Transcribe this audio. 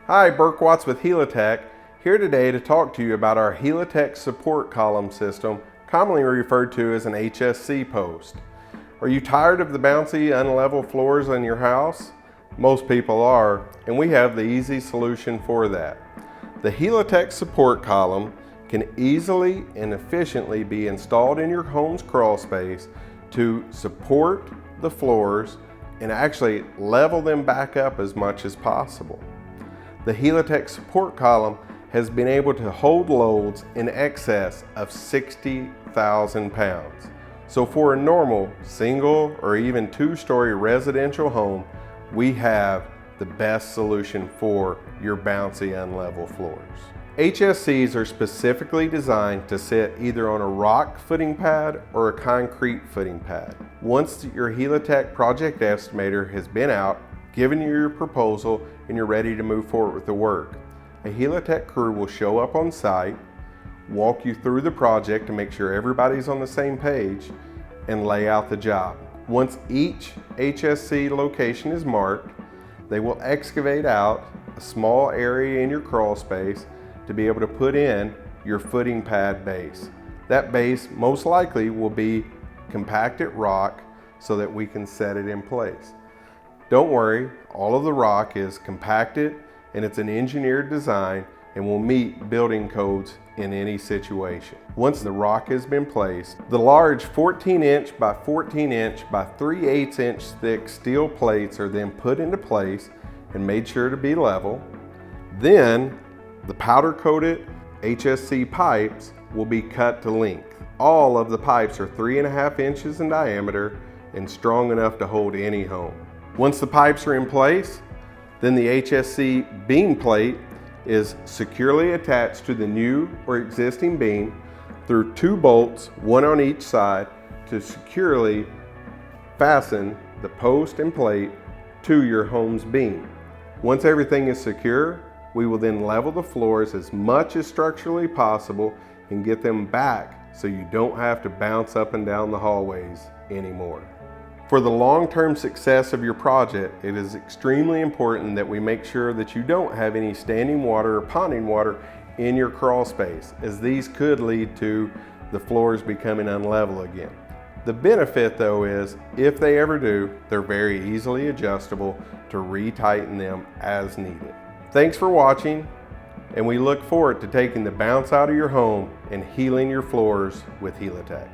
Hi, Burke Watts with Helitech, here today to talk to you about our Helitech support column system, commonly referred to as an HSC post. Are you tired of the bouncy, unlevel floors in your house? Most people are, and we have the easy solution for that. The Helitech support column can easily and efficiently be installed in your home's crawl space to support the floors and actually level them back up as much as possible. The Helitech support column has been able to hold loads in excess of 60,000 pounds. So for a normal single or even two-story residential home, we have the best solution for your bouncy unlevel floors. HSCs are specifically designed to sit either on a rock footing pad or a concrete footing pad. Once your Helitech project estimator has been out, given you your proposal, and you're ready to move forward with the work, a Helitech crew will show up on site, walk you through the project to make sure everybody's on the same page, and lay out the job. Once each HSC location is marked, they will excavate out a small area in your crawl space to be able to put in your footing pad base. That base most likely will be compacted rock so that we can set it in place. Don't worry, all of the rock is compacted and it's an engineered design and will meet building codes in any situation. Once the rock has been placed, the large 14-inch by 14-inch by 3/8-inch thick steel plates are then put into place and made sure to be level. Then the powder-coated HSC pipes will be cut to length. All of the pipes are 3.5 inches in diameter and strong enough to hold any home. Once the pipes are in place, then the HSC beam plate is securely attached to the new or existing beam through 2 bolts, one on each side, to securely fasten the post and plate to your home's beam. Once everything is secure, we will then level the floors as much as structurally possible and get them back so you don't have to bounce up and down the hallways anymore. For the long-term success of your project, it is extremely important that we make sure that you don't have any standing water or ponding water in your crawl space, as these could lead to the floors becoming unlevel again. The benefit though is, if they ever do, they're very easily adjustable to retighten them as needed. Thanks for watching, and we look forward to taking the bounce out of your home and healing your floors with Helitech.